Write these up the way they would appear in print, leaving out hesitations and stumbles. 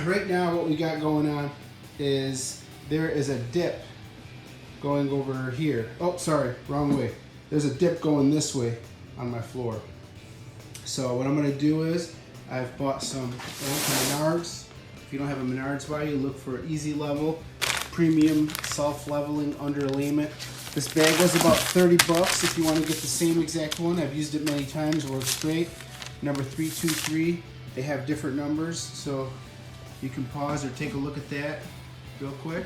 right now what we got going on is there is a dip going over here. Oh, sorry, wrong way. There's a dip going this way on my floor. So what I'm gonna do is I've bought some Menards. If you don't have a Menards by you, look for Easy Level Premium Self-Leveling Underlayment. This bag was about 30 bucks if you want to get the same exact one. I've used it many times, works great. Number 323. They have different numbers, so you can pause or take a look at that real quick.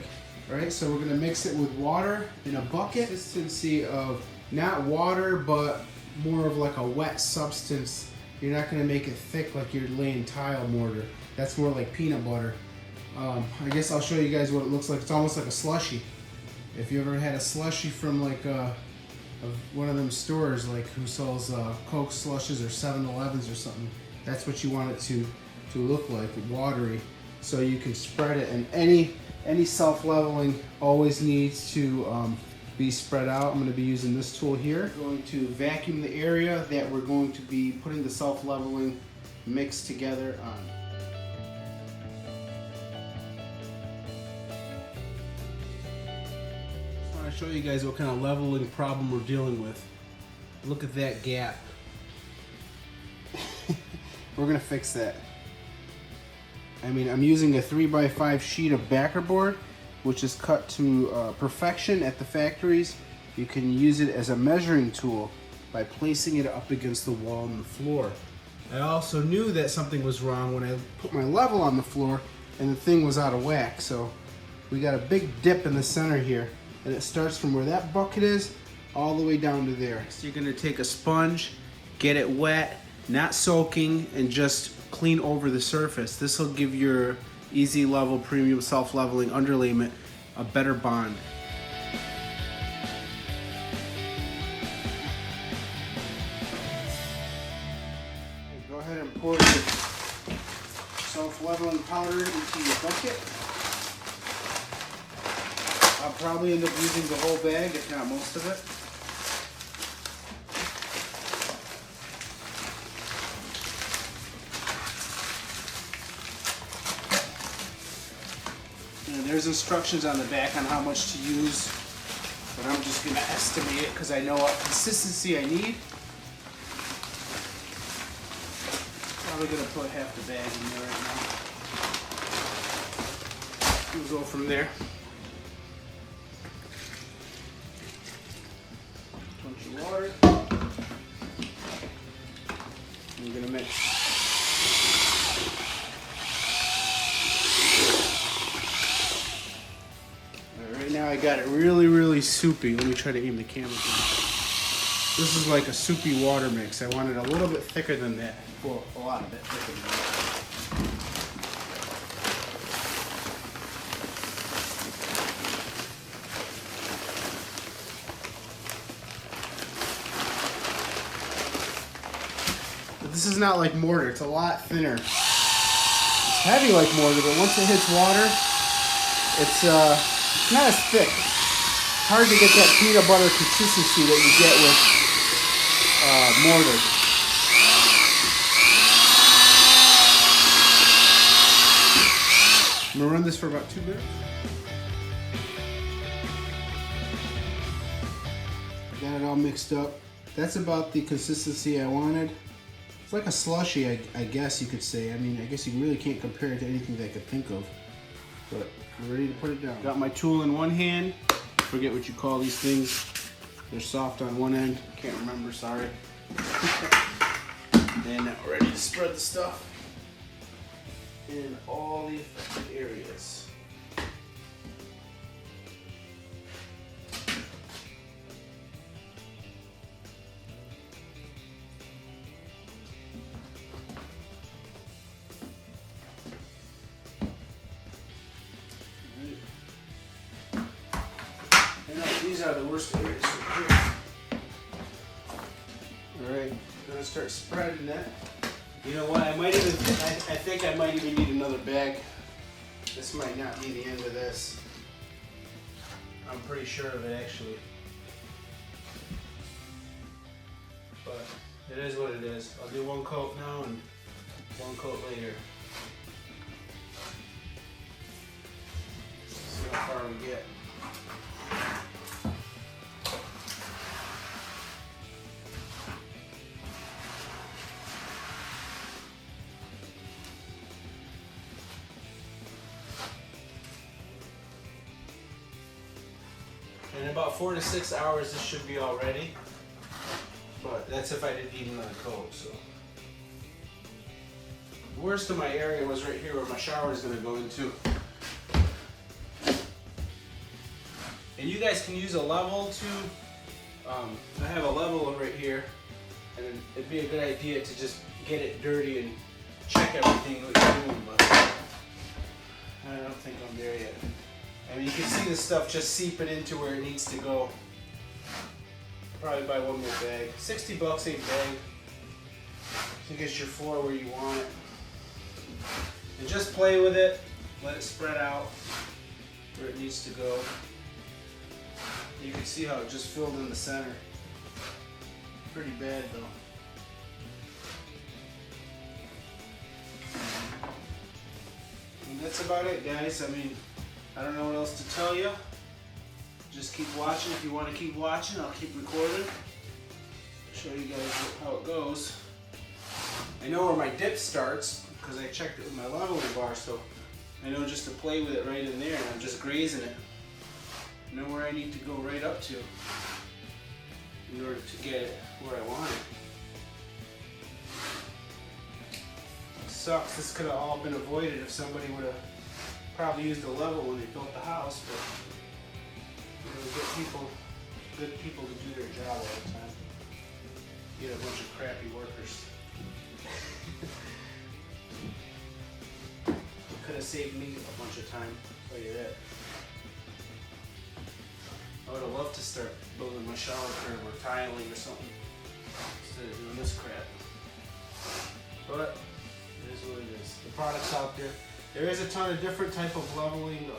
All right, so we're gonna mix it with water in a bucket. Consistency of not water, but more of like a wet substance. You're not gonna make it thick like you're laying tile mortar. That's more like peanut butter. I guess I'll show you guys what it looks like. It's almost like a slushy. If you ever had a slushy from like one of them stores, like who sells Coke slushes or 7-Elevens or something, that's what you want it to look like, watery. So you can spread it, and any self-leveling always needs to be spread out. I'm going to be using this tool here. I'm going to vacuum the area that we're going to be putting the self-leveling mix together on. I show you guys what kind of leveling problem we're dealing with. Look at that gap. We're gonna fix that. I mean, I'm using a 3x5 sheet of backer board, which is cut to perfection at the factories. You can use it as a measuring tool by placing it up against the wall and the floor. I also knew that something was wrong when I put my level on the floor and the thing was out of whack. So we got a big dip in the center here. And it starts from where that bucket is all the way down to there. So you're gonna take a sponge, get it wet, not soaking, and just clean over the surface. This will give your Easy Level Premium Self-Leveling Underlayment a better bond. Go ahead and pour your self-leveling powder into your bucket. I'll probably end up using the whole bag, if not most of it. And there's instructions on the back on how much to use, but I'm just going to estimate it because I know what consistency I need. Probably going to put half the bag in there right now. We'll go from there. Bunch of water. I'm gonna mix. Right now I got it really soupy. Let me try to aim the camera. This is like a soupy water mix. I want it a little bit thicker than that. Well, a lot of it thicker than that. This is not like mortar, it's a lot thinner. It's heavy like mortar, but once it hits water, it's not as thick. It's hard to get that peanut butter consistency that you get with mortar. I'm gonna run this for about 2 minutes. I got it all mixed up. That's about the consistency I wanted. It's like a slushy, I guess you could say. I mean, I guess you really can't compare it to anything that I could think of. But I'm ready to put it down. Got my tool in one hand. Forget what you call these things. They're soft on one end. Can't remember, sorry. And now we're ready to spread the stuff in all the affected areas. These are the worst areas right here. Alright, I'm gonna start spreading that. You know what, I think I might even need another bag. This might not be the end of this. I'm pretty sure of it actually. But it is what it is. I'll do one coat now and one coat later. how far we get. In about 4 to 6 hours, this should be all ready. But that's if I didn't even let it coat. So the worst of my area was right here where my shower is going to go into. And you guys can use a level too. I have a level right here, and it'd be a good idea to just get it dirty and check everything what you're doing. But I don't think I'm there yet. I mean, you can see this stuff just seeping into where it needs to go. Probably buy one more bag. 60 bucks a bag to get your floor where you want it. And just play with it. Let it spread out where it needs to go. You can see how it just filled in the center. Pretty bad though. And that's about it, guys. I mean, I don't know what else to tell you. Just keep watching. If you want to keep watching, I'll keep recording. Show you guys how it goes. I know where my dip starts because I checked it with my leveling bar, so I know just to play with it right in there, and I'm just grazing it. I know where I need to go right up to in order to get it where I want it. Sucks. This could have all been avoided if somebody would have probably used a level when they built the house, but you know, good people to do their job all the time. You get a bunch of crappy workers. Could have saved me a bunch of time. I'll tell you that. I would have loved to start building my shower curb or tiling or something instead of doing this crap. But it is what it is. The product's out there. There is a ton of different type of leveling.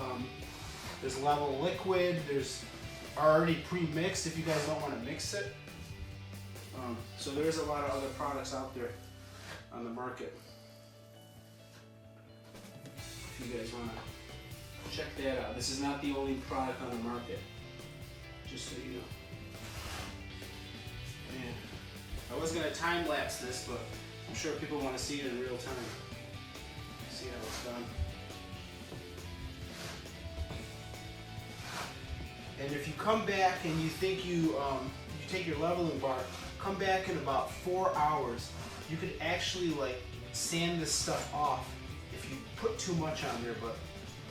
There's level liquid. There's already pre-mixed if you guys don't want to mix it. So there's a lot of other products out there on the market. If you guys want to check that out. This is not the only product on the market. Just so you know. Man, I was gonna time lapse this, but I'm sure people want to see it in real time. See how it's done. And if you come back and you think you take your leveling bar, come back in about 4 hours. You could actually like sand this stuff off if you put too much on there, but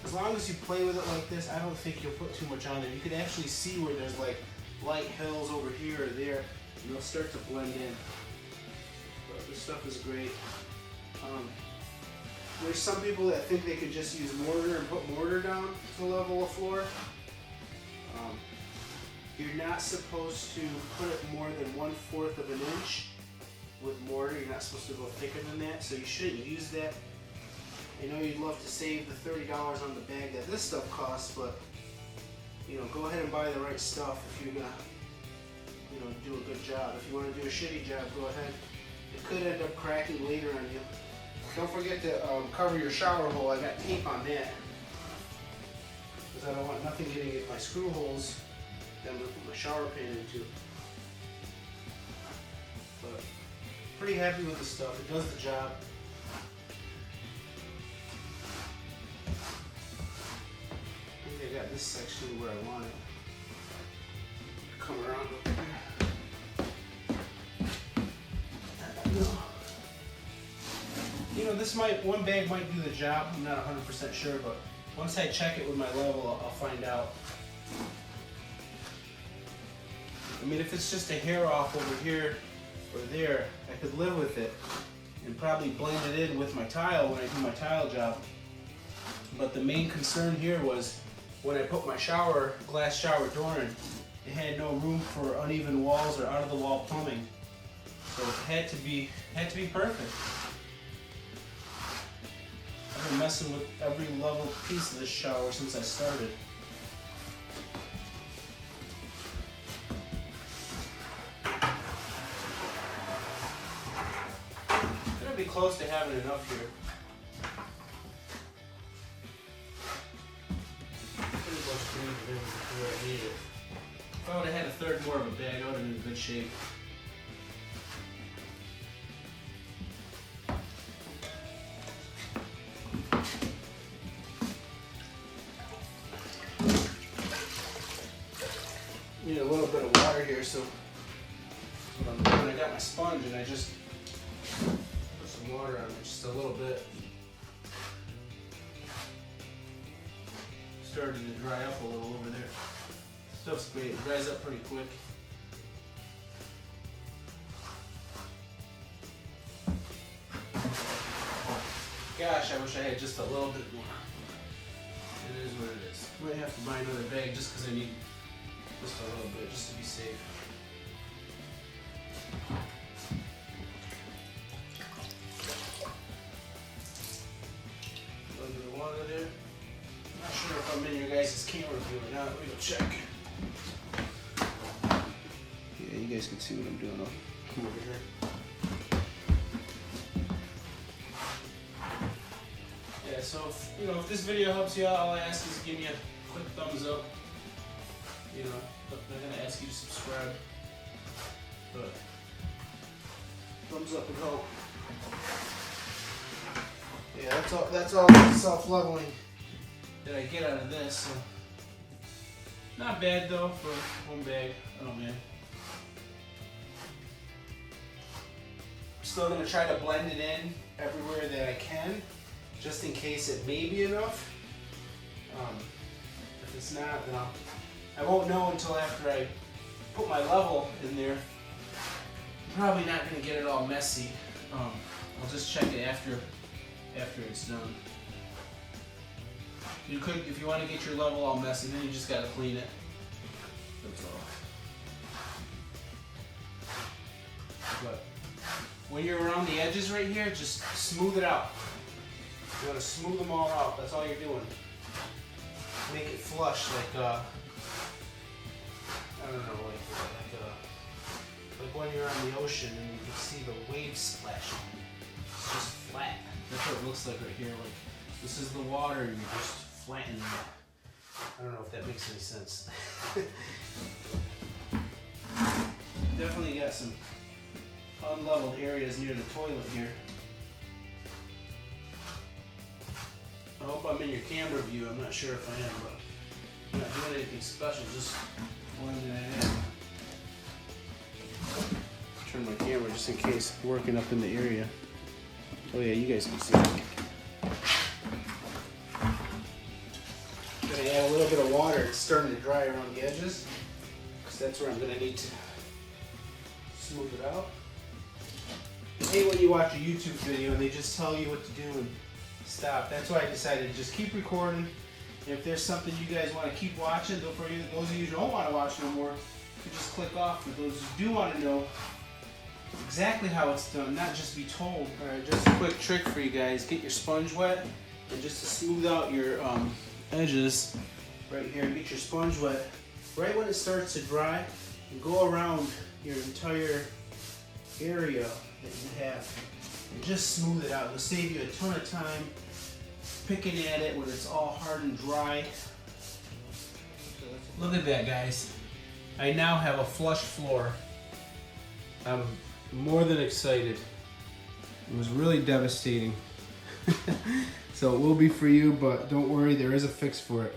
as long as you play with it like this, I don't think you'll put too much on there. You can actually see where there's like light hills over here or there, and they'll start to blend in. But this stuff is great. There's some people that think they could just use mortar and put mortar down to level a floor. You're not supposed to put it more than 1/4 of an inch with mortar. You're not supposed to go thicker than that, so you shouldn't use that. I know you'd love to save the $30 on the bag that this stuff costs, but you know, go ahead and buy the right stuff if you're gonna, you know, do a good job. If you want to do a shitty job, go ahead. It could end up cracking later on you. Don't forget to cover your shower hole. I got tape on that because I don't want nothing getting in my screw holes that I'm gonna put my shower pan into. But pretty happy with the stuff. It does the job. I got this section where I want it. Come around over here. You know, this one bag might do the job. I'm not 100% sure, but once I check it with my level, I'll find out. I mean, if it's just a hair off over here or there, I could live with it and probably blend it in with my tile when I do my tile job. But the main concern here was when I put my glass shower door in, it had no room for uneven walls or out of the wall plumbing. So it had to be perfect. I've been messing with every level piece of this shower since I started. I'm gonna be close to having enough here. where I need it. If I would have had a third more of a bag, I would have been in good shape. Need a little bit of water here, so what I'm doing, I got my sponge and I just put some water on it, just a little bit. Starting to dry up a little over there. Stuff's great, it dries up pretty quick. Gosh, I wish I had just a little bit more. It is what it is. Might have to buy another bag just because I need just a little bit, just to be safe. A little bit of water there. I'm not sure if I'm in your guys' camera view or not. Let me go check. Yeah, you guys can see what I'm doing. I'll come over here. Yeah, so if this video helps you out, all I ask is give me a quick thumbs up. I'm not gonna ask you to subscribe, but thumbs up would help. Yeah, that's all self-leveling that I get out of this. So. Not bad though for one bag. Oh man. I'm still gonna try to blend it in everywhere that I can, just in case it may be enough. If it's not, then I won't know until after I put my level in there. I'm probably not going to get it all messy. I'll just check it after it's done. You could, if you want to get your level all messy, then you just got to clean it. That's all. But when you're around the edges right here, just smooth it out. You want to smooth them all out. That's all you're doing. Make it flush like I don't know, like when you're on the ocean and you can see the waves splashing. It's just flat. That's what it looks like right here. Like this is the water and you're just flattening it. I don't know if that makes any sense. Definitely got some unleveled areas near the toilet here. I hope I'm in your camera view. I'm not sure if I am, but I'm not doing anything special, just blending it in. Turn my camera just in case I'm working up in the area. Oh yeah, you guys can see it. Gonna add a little bit of water. It's starting to dry around the edges, because that's where I'm gonna need to smooth it out. I hate when you watch a YouTube video and they just tell you what to do and stop. That's why I decided to just keep recording. If there's something you guys want to keep watching, for those of you who don't want to watch no more, you just click off. For those who do want to know exactly how it's done, not just be told. Alright, just a quick trick for you guys. Get your sponge wet, and just to smooth out your edges right here, get your sponge wet right when it starts to dry, and go around your entire area that you have, and just smooth it out. It'll save you a ton of time picking at it when it's all hard and dry. Look at that, guys. I now have a flush floor. I'm more than excited. It was really devastating. So it will be for you, but don't worry, there is a fix for it.